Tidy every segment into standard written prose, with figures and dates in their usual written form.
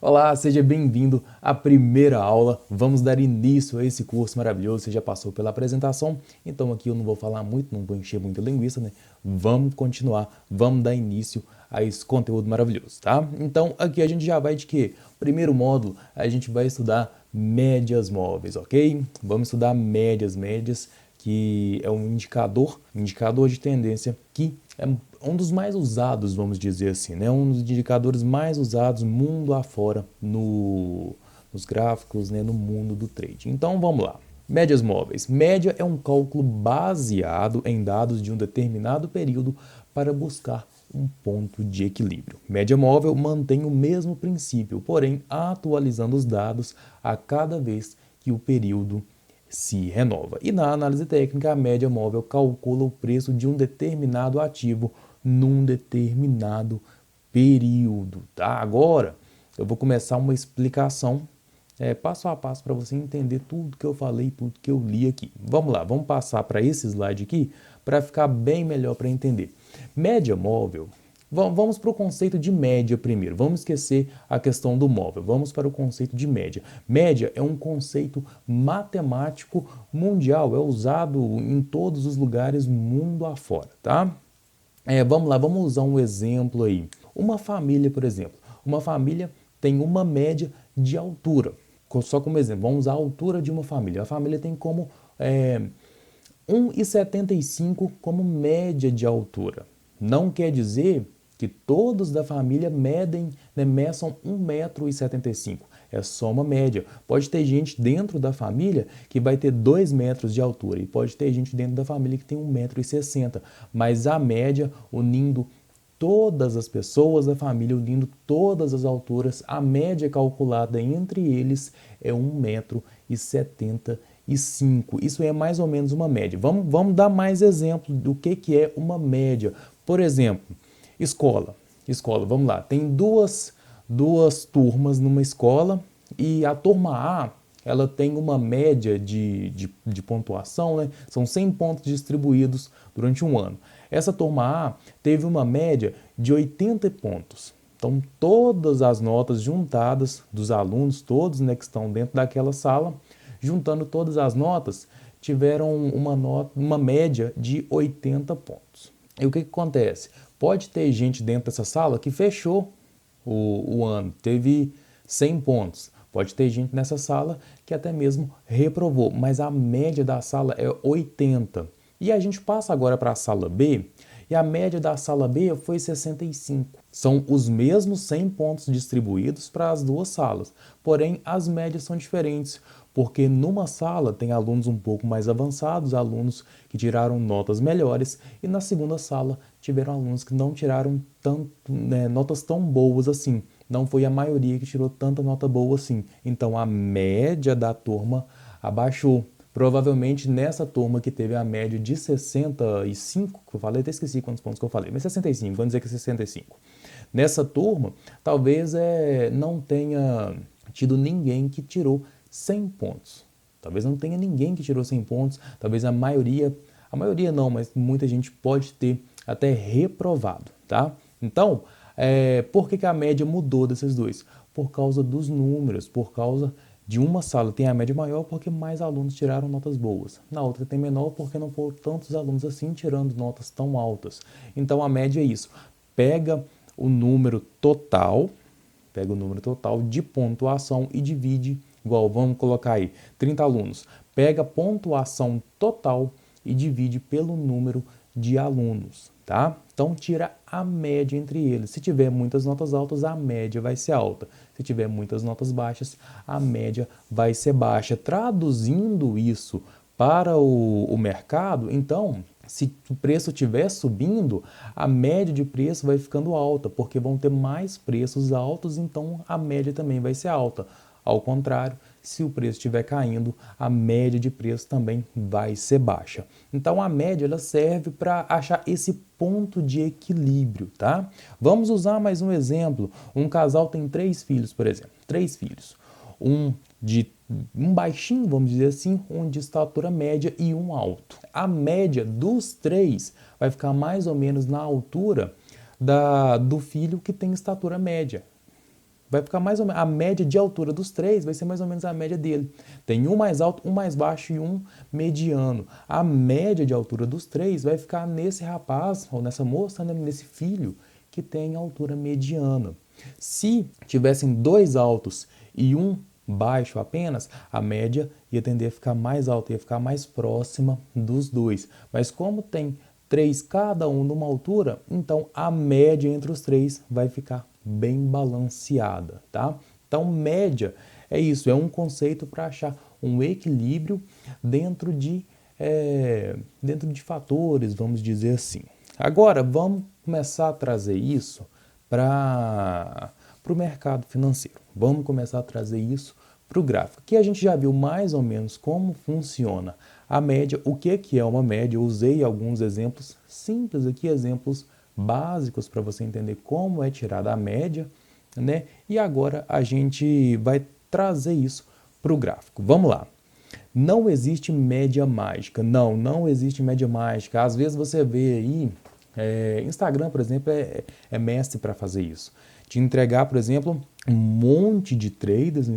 Olá, seja bem-vindo à primeira aula. Vamos dar início a esse curso maravilhoso. Você já passou pela apresentação, então aqui eu não vou falar muito, não vou encher muita linguiça, né? Vamos continuar, vamos dar início a esse conteúdo maravilhoso, tá? Então aqui a gente já vai de quê? Primeiro módulo, a gente vai estudar médias móveis, ok? Vamos estudar médias, que é um indicador de tendência que é um dos mais usados, vamos dizer assim, né? Um dos indicadores mais usados mundo afora nos gráficos, né? No mundo do trade. Então vamos lá. Médias móveis. Média é um cálculo baseado em dados de um determinado período para buscar um ponto de equilíbrio. Média móvel mantém o mesmo princípio, porém atualizando os dados a cada vez que o período se renova. E na análise técnica, a média móvel calcula o preço de um determinado ativo num determinado período. Tá? Agora, eu vou começar uma explicação passo a passo para você entender tudo que eu falei, tudo que eu li aqui. Vamos lá, vamos passar para esse slide aqui para ficar bem melhor para entender. Média móvel. Vamos para o conceito de média primeiro. Vamos esquecer a questão do móvel. Vamos para o conceito de média. Média é um conceito matemático mundial. É usado em todos os lugares mundo afora, tá? Vamos lá, vamos usar um exemplo aí. Uma família, por exemplo. Uma família tem uma média de altura. Só como exemplo, vamos usar a altura de uma família. A família tem como 1,75 como média de altura. Não quer dizer que todos da família meçam 1,75 m. É só uma média. Pode ter gente dentro da família que vai ter 2 metros de altura e pode ter gente dentro da família que tem 1,60 m. Mas a média, unindo todas as pessoas da família, unindo todas as alturas, a média calculada entre eles é 1,75 m. Isso é mais ou menos uma média. Vamos dar mais exemplos do que é uma média. Por exemplo, escola. Vamos lá. Tem duas turmas numa escola e a turma A ela tem uma média de pontuação, né? São 100 pontos distribuídos durante um ano. Essa turma A teve uma média de 80 pontos. Então, todas as notas juntadas dos alunos, todos, né, que estão dentro daquela sala, juntando todas as notas, tiveram uma média de 80 pontos. E o que acontece? Pode ter gente dentro dessa sala que fechou o ano, teve 100 pontos. Pode ter gente nessa sala que até mesmo reprovou, mas a média da sala é 80. E a gente passa agora para a sala B, e a média da sala B foi 65. São os mesmos 100 pontos distribuídos para as duas salas, porém as médias são diferentes, porque numa sala tem alunos um pouco mais avançados, alunos que tiraram notas melhores, e na segunda sala tiveram alunos que não tiraram notas tão boas assim. Não foi a maioria que tirou tanta nota boa assim. Então a média da turma abaixou. Provavelmente nessa turma que teve a média de 65, que eu falei, até esqueci quantos pontos que eu falei, mas 65, vamos dizer que é 65. Nessa turma, talvez não tenha tido ninguém que tirou 100 pontos. Talvez não tenha ninguém que tirou 100 pontos, talvez a maioria não, mas muita gente pode ter até reprovado, tá? Então, por que a média mudou desses dois? Por causa dos números, por causa de uma sala tem a média maior porque mais alunos tiraram notas boas. Na outra tem menor porque não foram tantos alunos assim tirando notas tão altas. Então a média é isso. Pega o número total de pontuação e divide, igual vamos colocar aí, 30 alunos. Pega a pontuação total e divide pelo número de alunos, tá? Então tira a média entre eles. Se tiver muitas notas altas, a média vai ser alta. Se tiver muitas notas baixas, a média vai ser baixa. Traduzindo isso para o mercado, então, se o preço estiver subindo, a média de preço vai ficando alta, porque vão ter mais preços altos, então a média também vai ser alta. Ao contrário, se o preço estiver caindo, a média de preço também vai ser baixa. Então a média ela serve para achar esse ponto de equilíbrio, tá? Vamos usar mais um exemplo. Um casal tem 3 filhos, por exemplo. 3 filhos. Um baixinho, vamos dizer assim, um de estatura média e um alto. A média dos 3 vai ficar mais ou menos na altura do filho que tem estatura média. vai ficar mais ou menos, a média de altura dos três vai ser mais ou menos a média dele. Tem um mais alto, um mais baixo e um mediano. A média de altura dos três vai ficar nesse rapaz, ou nessa moça, né, nesse filho, que tem altura mediana. Se tivessem dois altos e um baixo apenas, a média ia tender a ficar mais alta, ia ficar mais próxima dos dois. Mas como tem três cada um numa altura, então a média entre os três vai ficar bem balanceada, tá? Então, média é isso, é um conceito para achar um equilíbrio dentro de fatores, vamos dizer assim. Agora, vamos começar a trazer isso para o mercado financeiro. Vamos começar a trazer isso para o gráfico. Aqui a gente já viu mais ou menos como funciona a média, o que é uma média. Eu usei alguns exemplos simples aqui, exemplos básicos para você entender como é tirada a média, né? E agora a gente vai trazer isso para o gráfico. Vamos lá. Não existe média mágica. Não existe média mágica. Às vezes você vê aí, Instagram, por exemplo, é mestre para fazer isso. Te entregar, por exemplo, um monte de traders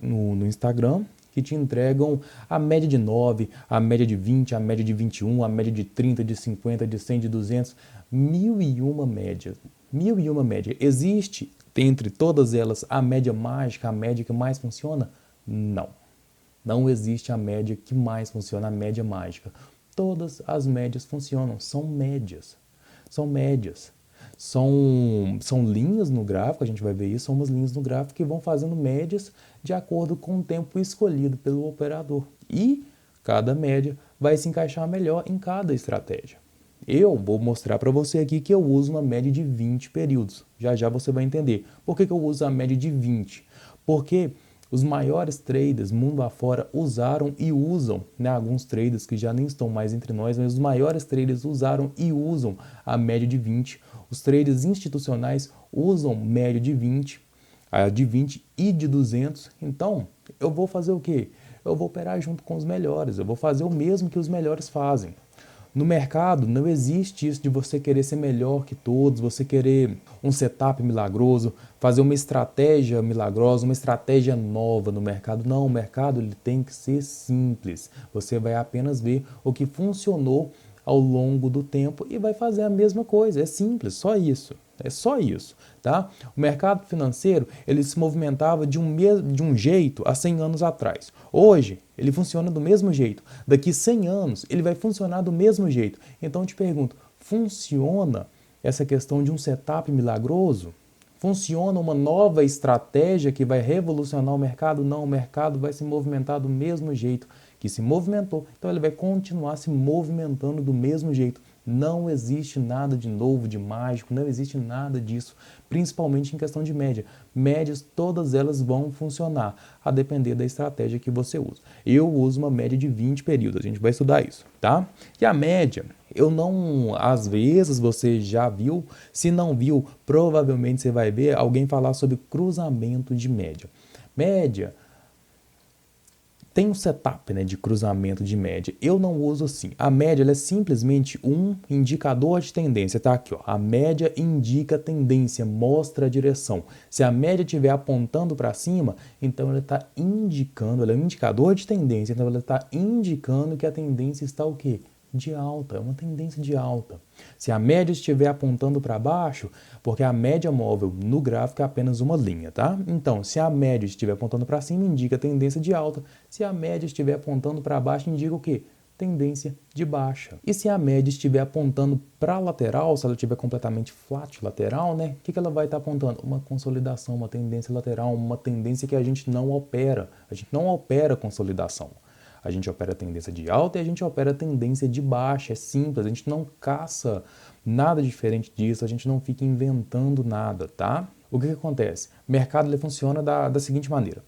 no Instagram que te entregam a média de 9, a média de 20, a média de 21, a média de 30, de 50, de 100, de 200, 1001 médias. 1001 média. Existe, entre todas elas, a média mágica, a média que mais funciona? Não. Não existe a média que mais funciona, a média mágica. Todas as médias funcionam, são médias. São médias. São linhas no gráfico, a gente vai ver isso, são umas linhas no gráfico que vão fazendo médias de acordo com o tempo escolhido pelo operador. E cada média vai se encaixar melhor em cada estratégia. Eu vou mostrar para você aqui que eu uso uma média de 20 períodos. Já já você vai entender. Por que eu uso a média de 20? Porque os maiores traders mundo afora usaram e usam, né, alguns traders que já nem estão mais entre nós, mas os maiores traders usaram e usam a média de 20. Os traders institucionais usam média de 20, a de 20 e de 200. Então, eu vou fazer o quê? Eu vou operar junto com os melhores, eu vou fazer o mesmo que os melhores fazem. No mercado não existe isso de você querer ser melhor que todos, você querer um setup milagroso, fazer uma estratégia milagrosa, uma estratégia nova no mercado. Não, o mercado ele tem que ser simples. Você vai apenas ver o que funcionou ao longo do tempo e vai fazer a mesma coisa. É simples, só isso. É só isso, tá? O mercado financeiro, ele se movimentava de um jeito há 100 anos atrás. Hoje, ele funciona do mesmo jeito. Daqui 100 anos, ele vai funcionar do mesmo jeito. Então, eu te pergunto, funciona essa questão de um setup milagroso? Funciona uma nova estratégia que vai revolucionar o mercado? Não, o mercado vai se movimentar do mesmo jeito que se movimentou. Então, ele vai continuar se movimentando do mesmo jeito. Não existe nada de novo, de mágico, não existe nada disso, principalmente em questão de média. Médias, todas elas vão funcionar, a depender da estratégia que você usa. Eu uso uma média de 20 períodos, a gente vai estudar isso, tá? E a média, às vezes você já viu, se não viu, provavelmente você vai ver alguém falar sobre cruzamento de média. Média tem um setup, né, de cruzamento de média. Eu não uso assim. A média ela é simplesmente um indicador de tendência. Tá aqui, ó. A média indica tendência, mostra a direção. Se a média estiver apontando para cima, então ela está indicando, ela é um indicador de tendência, então ela está indicando que a tendência está o quê? De alta, é uma tendência de alta. Se a média estiver apontando para baixo, porque a média móvel no gráfico é apenas uma linha, tá? Então, se a média estiver apontando para cima, indica tendência de alta. Se a média estiver apontando para baixo, indica o quê? Tendência de baixa. E se a média estiver apontando para a lateral, se ela estiver completamente flat lateral, né? O que ela vai estar apontando? Uma consolidação, uma tendência lateral, uma tendência que a gente não opera. A gente não opera consolidação. A gente opera tendência de alta e a gente opera tendência de baixa. É simples, a gente não caça nada diferente disso, a gente não fica inventando nada, tá? O que acontece? O mercado ele funciona da seguinte maneira.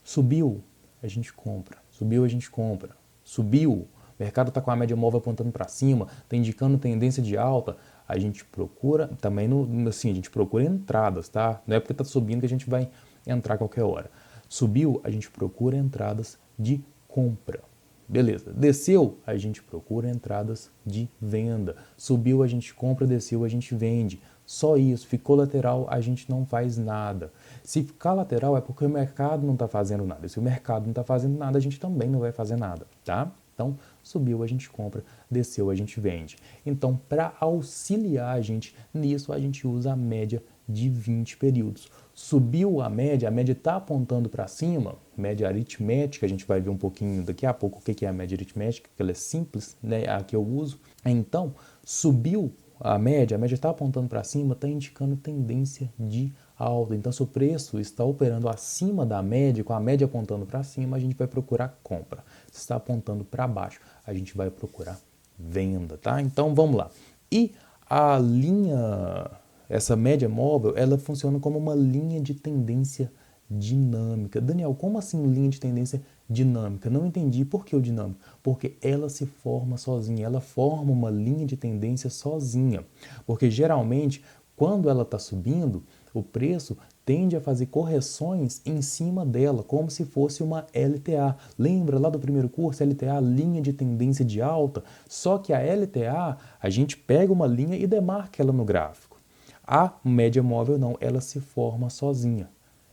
Subiu, a gente compra. Subiu, a gente compra. Subiu, o mercado está com a média móvel apontando para cima, está indicando tendência de alta, a gente procura, também assim, a gente procura entradas, tá? Não é porque está subindo que a gente vai entrar a qualquer hora. Subiu, a gente procura entradas de compra. Beleza. Desceu, a gente procura entradas de venda. Subiu, a gente compra, desceu, a gente vende. Só isso, ficou lateral, a gente não faz nada. Se ficar lateral é porque o mercado não está fazendo nada. E se o mercado não está fazendo nada, a gente também não vai fazer nada, tá? Então, subiu, a gente compra, desceu, a gente vende. Então, para auxiliar a gente nisso, a gente usa a média de 20 períodos. Subiu a média está apontando para cima, média aritmética, a gente vai ver um pouquinho daqui a pouco o que é a média aritmética, que ela é simples, né, a que eu uso. Então, subiu a média está apontando para cima, está indicando tendência de alta. Então, se o preço está operando acima da média, com a média apontando para cima, a gente vai procurar compra. Se está apontando para baixo, a gente vai procurar venda, tá? Então, vamos lá. E a linha, essa média móvel, ela funciona como uma linha de tendência dinâmica. Daniel, como assim linha de tendência dinâmica? Não entendi. Por que o dinâmico? Porque ela se forma sozinha, ela forma uma linha de tendência sozinha. Porque geralmente, quando ela está subindo, o preço tende a fazer correções em cima dela, como se fosse uma LTA. Lembra lá do primeiro curso, LTA, linha de tendência de alta? Só que a LTA, a gente pega uma linha e demarca ela no gráfico. A média móvel não, ela se forma sozinha.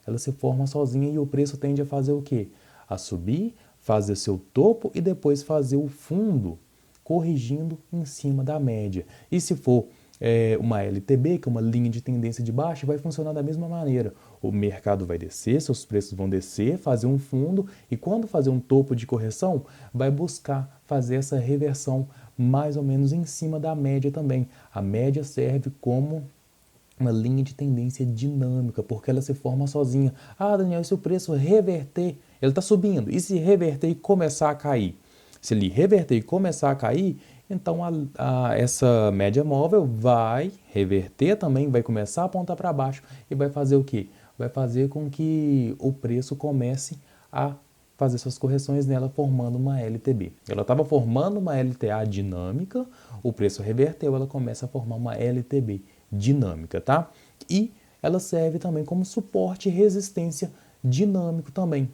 Ela se forma sozinha e o preço tende a fazer o quê? A subir, fazer seu topo e depois fazer o fundo, corrigindo em cima da média. E se for uma LTB, que é uma linha de tendência de baixa, vai funcionar da mesma maneira. O mercado vai descer, seus preços vão descer, fazer um fundo e quando fazer um topo de correção, vai buscar fazer essa reversão mais ou menos em cima da média também. A média serve como uma linha de tendência dinâmica, porque ela se forma sozinha. Ah, Daniel, e se o preço reverter, ele está subindo, e se reverter e começar a cair? Se ele reverter e começar a cair, então essa média móvel vai reverter também, vai começar a apontar para baixo e vai fazer o quê? Vai fazer com que o preço comece a fazer suas correções nela, formando uma LTB. Ela estava formando uma LTA dinâmica, o preço reverteu, ela começa a formar uma LTB dinâmica, tá? E ela serve também como suporte e resistência dinâmico também.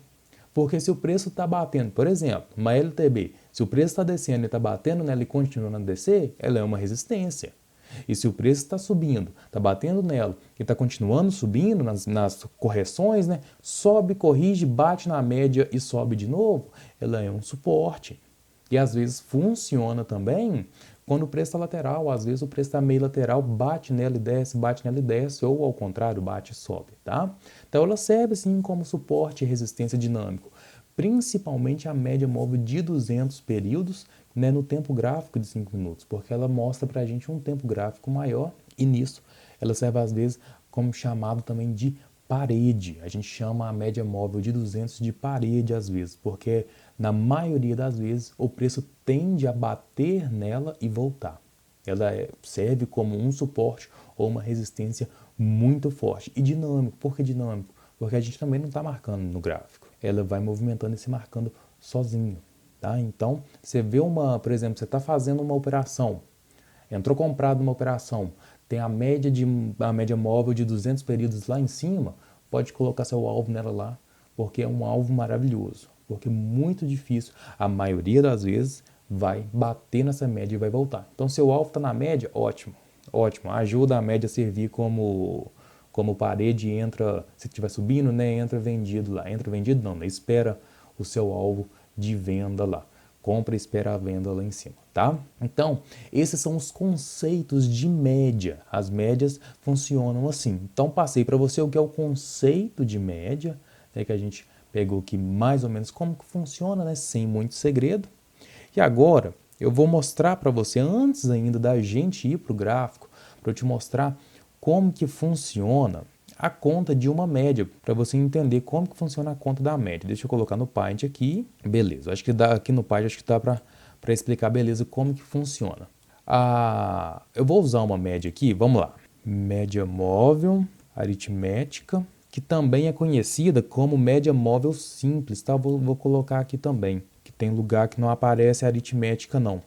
Porque se o preço está batendo, por exemplo, uma LTB, se o preço está descendo e está batendo nela e continuando a descer, ela é uma resistência. E se o preço está subindo, está batendo nela e está continuando subindo nas correções, né? Sobe, corrige, bate na média e sobe de novo, ela é um suporte. E às vezes funciona também quando o preço está lateral, às vezes o preço está meio lateral, bate nela e desce, ou ao contrário, bate e sobe, tá? Então ela serve sim como suporte e resistência dinâmico, principalmente a média móvel de 200 períodos, né, no tempo gráfico de 5 minutos, porque ela mostra para a gente um tempo gráfico maior e nisso ela serve às vezes como chamado também de parede. A gente chama a média móvel de 200 de parede às vezes, porque na maioria das vezes o preço tende a bater nela e voltar. Ela serve como um suporte ou uma resistência muito forte e dinâmico. Por que dinâmico? Porque a gente também não está marcando no gráfico. Ela vai movimentando e se marcando sozinho. Tá? Então, você vê por exemplo, você está fazendo uma operação, entrou comprado numa operação, tem a média móvel de 200 períodos lá em cima, pode colocar seu alvo nela lá, porque é um alvo maravilhoso, porque é muito difícil, a maioria das vezes vai bater nessa média e vai voltar. Então, seu alvo está na média, ótimo, ótimo, ajuda a média a servir como parede, entra, se estiver subindo, né, entra vendido lá, entra vendido não, né, espera o seu alvo de venda lá. Compra e espera a venda lá em cima, tá? Então, esses são os conceitos de média. As médias funcionam assim. Então, passei para você o que é o conceito de média, né, que a gente pegou aqui mais ou menos como que funciona, né, sem muito segredo. E agora, eu vou mostrar para você, antes ainda da gente ir para o gráfico, para eu te mostrar como que funciona a conta de uma média, para você entender como que funciona a conta da média. Deixa eu colocar no Paint aqui, beleza, acho que dá aqui no Paint, acho que dá para explicar, beleza, como que funciona. Eu vou usar uma média aqui, vamos lá, média móvel aritmética, que também é conhecida como média móvel simples, tá? Vou colocar aqui também, que tem lugar que não aparece aritmética não,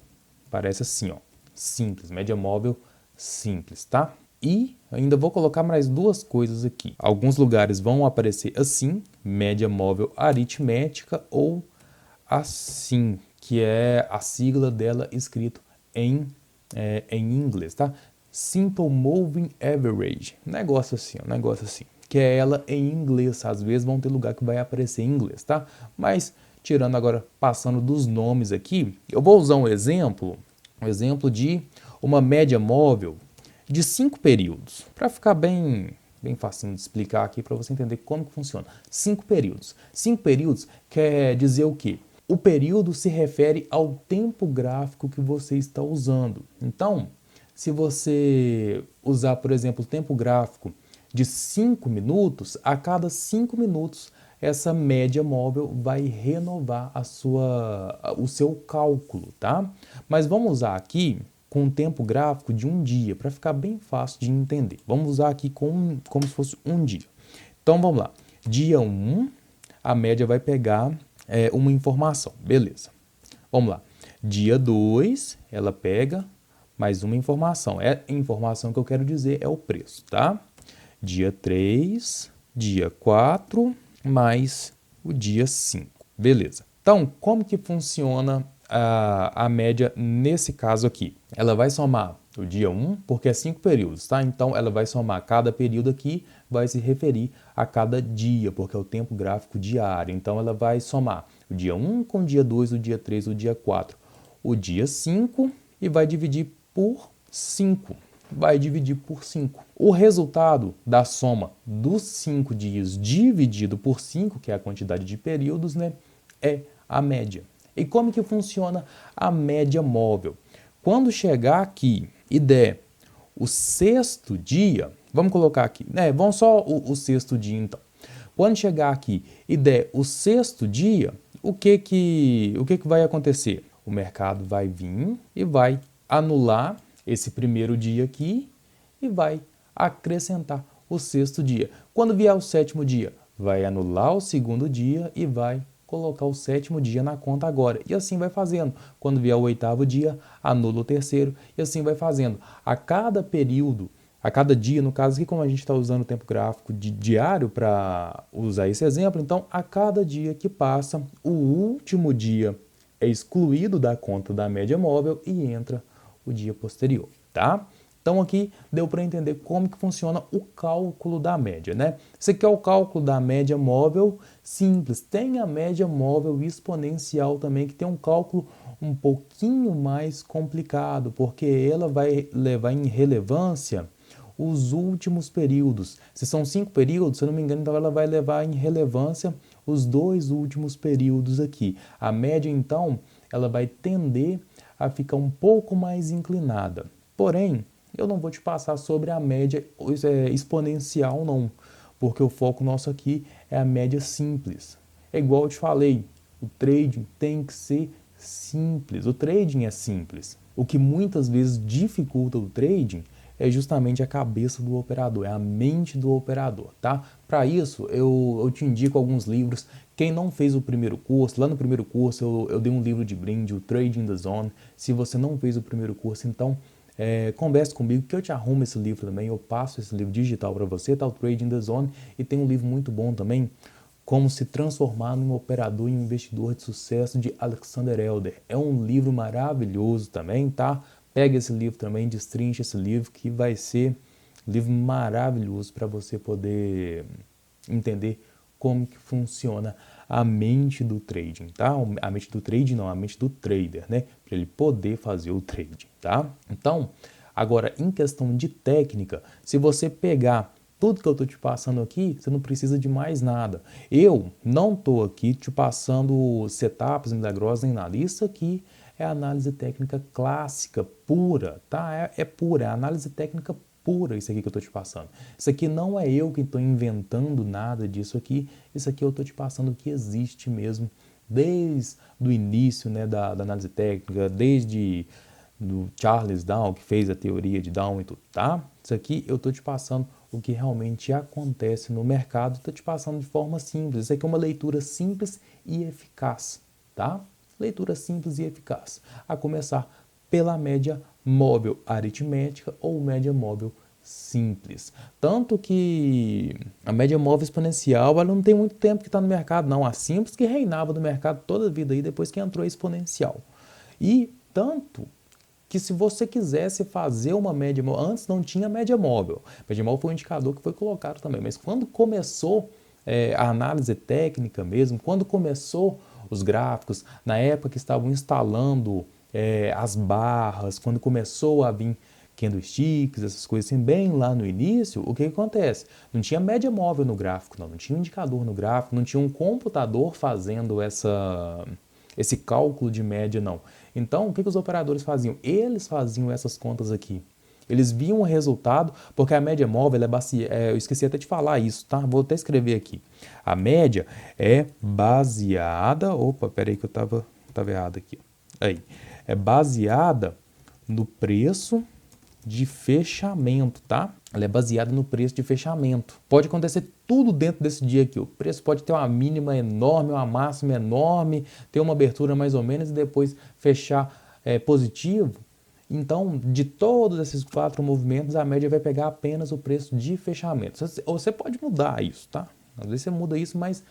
aparece assim, ó, simples, média móvel simples, tá? E ainda vou colocar mais duas coisas aqui. Alguns lugares vão aparecer assim, média móvel aritmética, ou assim, que é a sigla dela escrito em inglês, tá? Simple Moving Average, um negócio assim, que é ela em inglês. Às vezes vão ter lugar que vai aparecer em inglês, tá? Mas tirando agora, passando dos nomes aqui, eu vou usar um exemplo de uma média móvel de 5 períodos, para ficar bem facinho de explicar aqui para você entender como que funciona. 5 períodos. 5 períodos quer dizer o quê? O período se refere ao tempo gráfico que você está usando. Então, se você usar, por exemplo, o tempo gráfico de 5 minutos, a cada 5 minutos essa média móvel vai renovar o seu cálculo, tá? Mas vamos usar aqui com um tempo gráfico de um dia, para ficar bem fácil de entender. Vamos usar aqui como se fosse um dia. Então vamos lá. Dia 1, a média vai pegar uma informação, beleza. Vamos lá. Dia 2, ela pega mais uma informação. A informação que eu quero dizer é o preço, tá? Dia 3, dia 4, mais o dia 5. Beleza. Então, como que funciona a média nesse caso aqui? Ela vai somar o dia 1, porque é 5 períodos, tá? Então, ela vai somar cada período aqui, vai se referir a cada dia, porque é o tempo gráfico diário. Então, ela vai somar o dia 1 com o dia 2, o dia 3, o dia 4, o dia 5 e vai dividir por 5. O resultado da soma dos 5 dias dividido por 5, que é a quantidade de períodos, né, é a média. E como que funciona a média móvel? Quando chegar aqui e der o sexto dia, vamos colocar aqui, né, vamos só o sexto dia então. Quando chegar aqui e der o sexto dia, o que vai acontecer? O mercado vai vir e vai anular esse primeiro dia aqui e vai acrescentar o sexto dia. Quando vier o sétimo dia, vai anular o segundo dia e vai colocar o sétimo dia na conta agora. E assim vai fazendo. Quando vier o oitavo dia, anula o terceiro e assim vai fazendo. A cada período, a cada dia, no caso aqui, como a gente está usando o tempo gráfico de diário para usar esse exemplo, então a cada dia que passa, o último dia é excluído da conta da média móvel e entra o dia posterior, tá? Então aqui deu para entender como que funciona o cálculo da média, né? Esse aqui é o cálculo da média móvel simples. Tem a média móvel exponencial também, que tem um cálculo um pouquinho mais complicado, porque ela vai levar em relevância os últimos períodos. Se são 5 períodos, se eu não me engano, então ela vai levar em relevância os 2 últimos períodos aqui. A média, então, ela vai tender a ficar um pouco mais inclinada. Porém, eu não vou te passar sobre a média exponencial não, porque o foco nosso aqui é a média simples. É igual eu te falei, o trading tem que ser simples. O trading é simples. O que muitas vezes dificulta o trading é justamente a cabeça do operador, é a mente do operador, tá? Para isso, eu te indico alguns livros. Quem não fez o primeiro curso, lá no primeiro curso eu dei um livro de brinde, o Trading the Zone. Se você não fez o primeiro curso, então converse comigo que eu te arrumo esse livro também, eu passo esse livro digital para você, tá? O Trading the Zone. E tem um livro muito bom também, Como se transformar num operador e um investidor de sucesso, de Alexander Elder. É um livro maravilhoso também, tá? Pega esse livro também, destrincha esse livro, que vai ser um livro maravilhoso para você poder entender como que funciona a mente do trading, tá? A mente do trading não, a mente do trader, né? Para ele poder fazer o trading, tá? Então, agora em questão de técnica, se você pegar tudo que eu estou te passando aqui, você não precisa de mais nada. Eu não estou aqui te passando setups milagrosos nem nada. Isso aqui é análise técnica clássica, pura, tá? É pura, é análise técnica pura isso aqui que eu estou te passando. Isso aqui não é eu que estou inventando nada disso aqui. Isso aqui eu estou te passando o que existe mesmo desde o início, né, da análise técnica, desde do Charles Down, que fez a teoria de Down e tudo, tá? Isso aqui eu estou te passando o que realmente acontece no mercado, estou te passando de forma simples. Isso aqui é uma leitura simples e eficaz, tá? Leitura simples e eficaz. A começar pela média móvel aritmética ou média móvel simples. Tanto que a média móvel exponencial, ela não tem muito tempo que está no mercado, não. A simples que reinava no mercado toda a vida aí, depois que entrou a exponencial. E tanto que se você quisesse fazer uma média móvel, antes não tinha média móvel. Média móvel foi um indicador que foi colocado também, mas quando começou a análise técnica mesmo, quando começou os gráficos, na época que estavam instalando as barras, quando começou a vir candlesticks, essas coisas assim, bem lá no início, o que acontece? Não tinha média móvel no gráfico, não tinha um indicador no gráfico, não tinha um computador fazendo esse cálculo de média, não. Então, o que os operadores faziam? Eles faziam essas contas aqui. Eles viam o resultado, porque a média móvel é baseada, eu esqueci até de falar isso, tá? Vou até escrever aqui. A média é baseada, opa, peraí que eu tava errado aqui. Aí, é baseada no preço de fechamento, tá? Ela é baseada no preço de fechamento. Pode acontecer tudo dentro desse dia aqui. O preço pode ter uma mínima enorme, uma máxima enorme, ter uma abertura mais ou menos e depois fechar positivo. Então, de todos esses 4 movimentos, a média vai pegar apenas o preço de fechamento. Você pode mudar isso, tá? Às vezes você muda isso, mas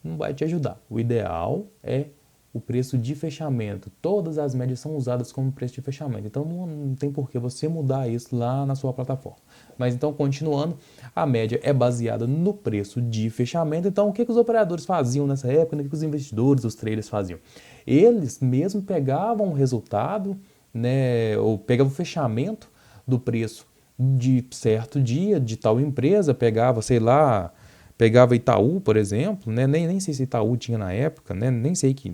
não vai te ajudar. O ideal é o preço de fechamento. Todas as médias são usadas como preço de fechamento. Então, não tem por que você mudar isso lá na sua plataforma. Mas então, continuando, a média é baseada no preço de fechamento. Então, o que os operadores faziam nessa época? O que os investidores, os traders faziam? Eles mesmo pegavam o resultado, né, ou pegavam o fechamento do preço de certo dia, de tal empresa, pegava, sei lá, pegava Itaú, por exemplo, né? Nem sei se Itaú tinha na época, né? Nem sei que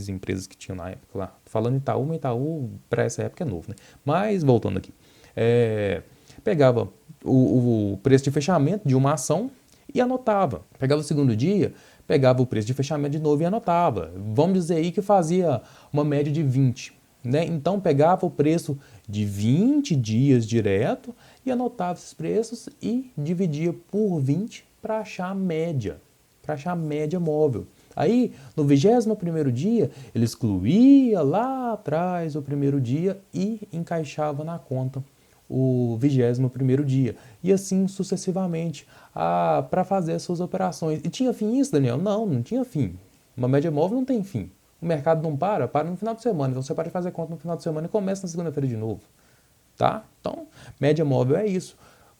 empresas que tinham na época lá. Falando Itaú, mas Itaú para essa época é novo, né? Mas voltando aqui, pegava o preço de fechamento de uma ação e anotava. Pegava o segundo dia, pegava o preço de fechamento de novo e anotava. Vamos dizer aí que fazia uma média de 20, né? Então pegava o preço de 20 dias direto e anotava esses preços e dividia por 20 para achar a média móvel. Aí, no 21º dia, ele excluía lá atrás o primeiro dia e encaixava na conta o 21º dia. E assim sucessivamente, para fazer as suas operações. E tinha fim isso, Daniel? Não tinha fim. Uma média móvel não tem fim. O mercado não para no final de semana. Então você para de fazer conta no final de semana e começa na segunda-feira de novo. Tá? Então, média móvel é isso.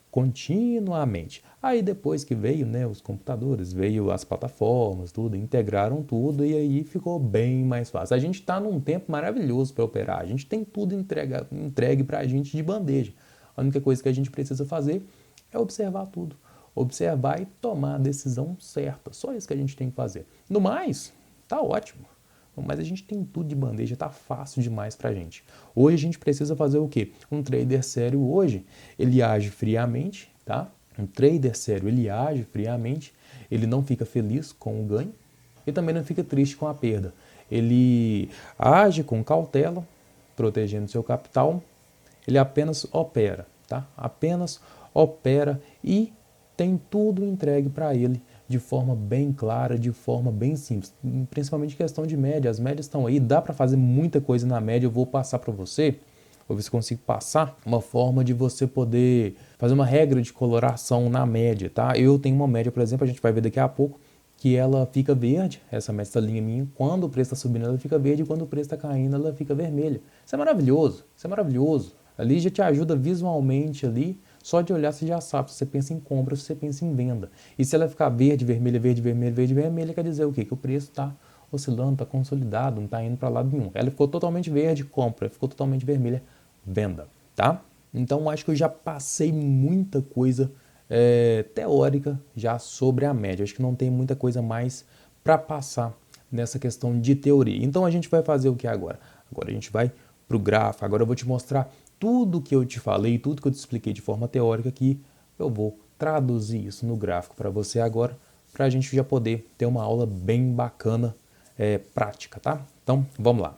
Continuamente. Aí depois que veio, né, os computadores, veio as plataformas, tudo, integraram tudo e aí ficou bem mais fácil. A gente está num tempo maravilhoso para operar, a gente tem tudo entregue para a gente de bandeja. A única coisa que a gente precisa fazer é observar tudo, observar e tomar a decisão certa. Só isso que a gente tem que fazer. No mais, tá ótimo. Mas a gente tem tudo de bandeja, tá fácil demais pra gente. Hoje a gente precisa fazer o quê? Um trader sério hoje, ele age friamente, tá? Um trader sério, ele age friamente, ele não fica feliz com o ganho e também não fica triste com a perda. Ele age com cautela, protegendo seu capital, ele apenas opera, tá? Apenas opera e tem tudo entregue para ele de forma bem clara, de forma bem simples, principalmente questão de média. As médias estão aí, dá para fazer muita coisa na média. Eu vou passar para você, vou ver se consigo passar uma forma de você poder fazer uma regra de coloração na média, tá? Eu tenho uma média, por exemplo, a gente vai ver daqui a pouco, que ela fica verde, essa linha minha, quando o preço está subindo ela fica verde, e quando o preço está caindo ela fica vermelha. Isso é maravilhoso, isso é maravilhoso. Ali já te ajuda visualmente ali. Só de olhar você já sabe se você pensa em compra ou se você pensa em venda. E se ela ficar verde, vermelha, verde, vermelha, verde, vermelha, quer dizer o quê? Que o preço está oscilando, está consolidado, não está indo para lado nenhum. Ela ficou totalmente verde, compra. Ficou totalmente vermelha, venda. Tá? Então, acho que eu já passei muita coisa teórica já sobre a média. Acho que não tem muita coisa mais para passar nessa questão de teoria. Então, a gente vai fazer o que agora? Agora a gente vai para o gráfico. Agora eu vou te mostrar tudo que eu te falei, tudo que eu te expliquei de forma teórica aqui, eu vou traduzir isso no gráfico para você agora, para a gente já poder ter uma aula bem bacana, prática, tá? Então, vamos lá.